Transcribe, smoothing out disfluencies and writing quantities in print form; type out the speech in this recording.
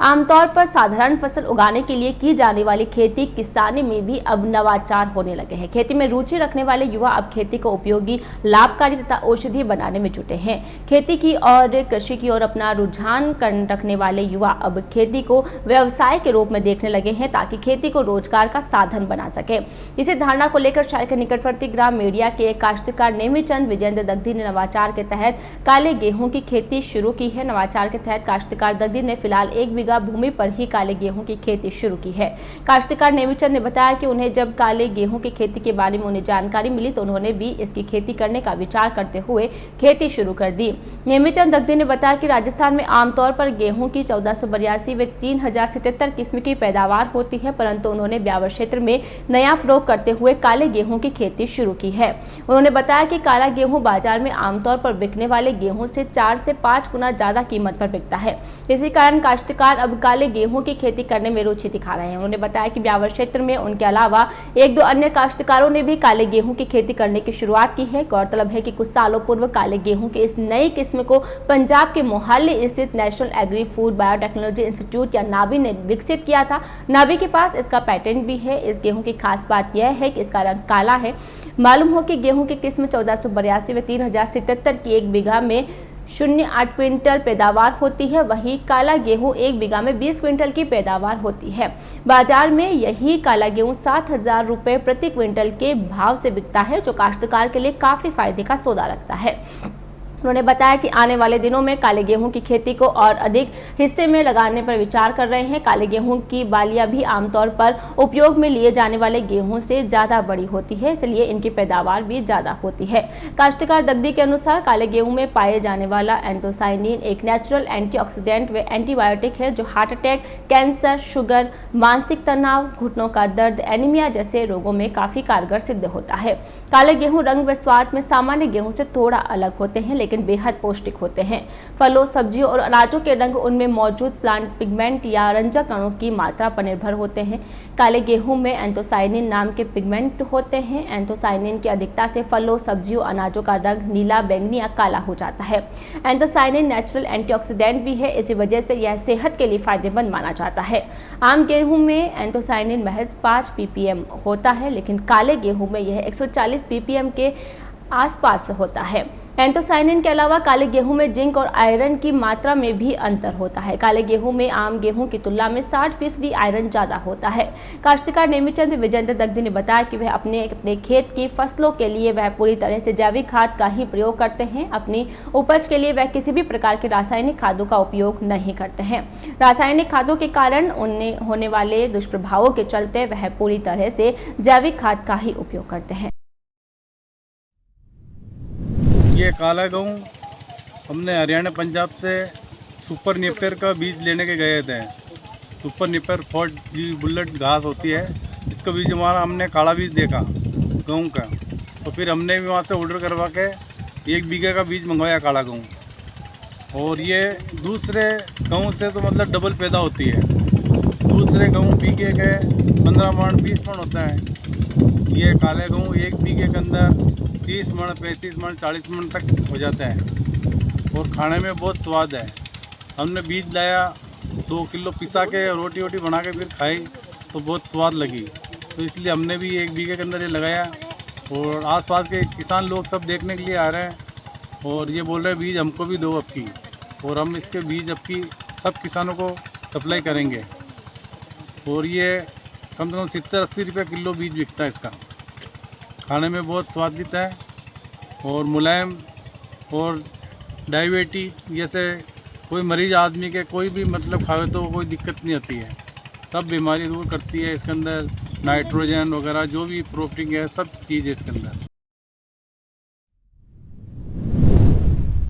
आमतौर पर साधारण फसल उगाने के लिए की जाने वाली खेती किसानी में भी अब नवाचार होने लगे हैं। खेती में रुचि रखने वाले युवा अब खेती को उपयोगी, लाभकारी तथा औषधि बनाने में जुटे हैं। खेती की और कृषि की ओर अपना रुझान रखने वाले युवा अब खेती को व्यवसाय के रूप में देखने लगे हैं ताकि खेती को रोजगार का साधन बना सके। इसी धारणा को लेकर शहर के निकटवर्ती ग्राम मेड़िया के काश्तकार नेमीचंद विजेंद्र दग्धी ने नवाचार के तहत काले गेहूं की खेती शुरू की है। नवाचार के तहत काश्तकार दग्धी ने फिलहाल 1 बीघा भूमि पर ही काले गेहूं की खेती शुरू की है। काश्तकार नेमीचंद ने बताया कि उन्हें जब काले गेहूं की खेती के बारे में उन्हें जानकारी मिली तो उन्होंने भी इसकी खेती करने का विचार करते हुए खेती शुरू कर दी। नेमीचंद दग्धी ने बताया कि राजस्थान में आमतौर पर गेहूं की 1482 व 3077 किस्म की पैदावार होती है, परंतु उन्होंने ब्यावर क्षेत्र में नया प्रयोग करते हुए काले गेहूं की खेती शुरू की है। उन्होंने बताया कि काला गेहूं बाजार में आमतौर पर बिकने वाले गेहूं से 4 से 5 गुना ज्यादा कीमत पर बिकता है। इसी कारण काश्तकार अब काले गेहूं की खेती करने में रुचि दिखा रहे हैं। उन्होंने बताया कि ब्यावर क्षेत्र में उनके अलावा 1-2 अन्य काश्तकारों ने भी काले गेहूं की खेती करने की शुरुआत की है। गौरतलब है कि कुछ सालों पूर्व काले गेहूं के इस नई किस्म को पंजाब के मोहाली स्थित national agri food biotechnology institute या नाबी ने विकसित किया था। नाबी के पास इसका पेटेंट भी है। इस गेहूं की खास बात यह है कि इसका रंग काला है। मालूम हो कि गेहूं की किस्म 1482 व 3077 की 1 बीघा में 0.8 क्विंटल पैदावार होती है, वहीं काला गेहूं 1 बीघा में 20 क्विंटल की पैदावार होती है। बाजार में यही काला गेहूं 7,000 रुपए प्रति क्विंटल के भाव से बिकता है, जो काश्तकार के लिए काफी फायदे का सौदा रखता है। उन्होंने बताया कि आने वाले दिनों में काले गेहूं की खेती को और अधिक हिस्से में लगाने पर विचार कर रहे हैं। काले गेहूं की बालियां भी आमतौर पर उपयोग में लिए जाने वाले गेहूं से ज्यादा बड़ी होती है, इसलिए इनकी पैदावार भी ज्यादा होती है। काश्तकार दग्धी के अनुसार काले गेहूं में पाए जाने वाला एंथोसाइनिन एक नेचुरल एंटीऑक्सीडेंट व एंटीबायोटिक है, जो हार्ट अटैक, कैंसर, शुगर, मानसिक तनाव, घुटनों का दर्द, एनीमिया जैसे रोगों में काफी कारगर सिद्ध होता है। काले गेहूं रंग व स्वाद में सामान्य गेहूं से थोड़ा अलग होते हैं, लेकिन बेहद पौष्टिक होते हैं। फलों, सब्जियों और अनाजों के रंग उनमें मौजूद प्लांट पिगमेंट या रंजक अणु की मात्रा पर निर्भर होते हैं। काले गेहूं में एंथोसाइनिन नाम के पिगमेंट होते हैं। एंथोसाइनिन की अधिकता से फलों, सब्जियों, अनाजों का रंग नीला, बैंगनी या काला हो जाता है। एंथोसाइनिन नेचुरल एंटीऑक्सीडेंट भी है, इसी वजह से यह सेहत के लिए फायदेमंद माना जाता है। आम गेहूं में एंथोसाइनिन महज 5 ppm होता है, लेकिन काले गेहूं में यह 140 ppm के आसपास होता है। एंथोसाइनिन के अलावा काले गेहूं में जिंक और आयरन की मात्रा में भी अंतर होता है। काले गेहूं में आम गेहूं की तुलना में 60% आयरन ज्यादा होता है। काश्तकार नेमीचंद विजेंद्र दग्धी ने बताया कि वह अपने खेत की फसलों के लिए वह पूरी तरह से जैविक खाद का ही प्रयोग करते हैं। अपनी उपज के लिए वह किसी भी प्रकार के रासायनिक खादों का उपयोग नहीं करते हैं। रासायनिक खादों के कारण उनमें होने वाले दुष्प्रभावों के चलते वह पूरी तरह से जैविक खाद का ही उपयोग करते हैं। ये काला गेहूँ हमने हरियाणा पंजाब से सुपर नेपियर का बीज लेने के गए थे। सुपर नेपियर 4G बुलेट घास होती है, इसका बीज हमारा हमने काला बीज देखा गेहूँ का, तो फिर हमने भी वहाँ से ऑर्डर करवा के 1 बीघे का बीज मंगवाया काला गेहूँ। और ये दूसरे गेहूँ से तो मतलब डबल पैदा होती है। दूसरे गेहूँ बीघे के 15 मन 20 मन होता है। ये काले गेहूँ 1 बीघे के अंदर 30 मन, 35 मन, 40 मन तक हो जाता है और खाने में बहुत स्वाद है। हमने बीज लाया, 2 किलो पिसा के रोटी वोटी बना के फिर खाई तो बहुत स्वाद लगी, तो इसलिए हमने भी 1 बीघे के अंदर ये लगाया। और आसपास के किसान लोग सब देखने के लिए आ रहे हैं और ये बोल रहे हैं बीज हमको भी दो अब की, और हम इसके बीज अब की सब किसानों को सप्लाई करेंगे। और ये कम से कम 70-80 रुपये किलो बीज बिकता है इसका। खाने में बहुत स्वादिष्ट है और मुलायम, और डायबिटीज जैसे कोई मरीज आदमी के कोई भी मतलब खावे तो कोई दिक्कत नहीं होती है, सब बीमारी दूर करती है। इसके अंदर नाइट्रोजन वगैरह जो भी प्रोटीन है सब चीज़ है इसके अंदर।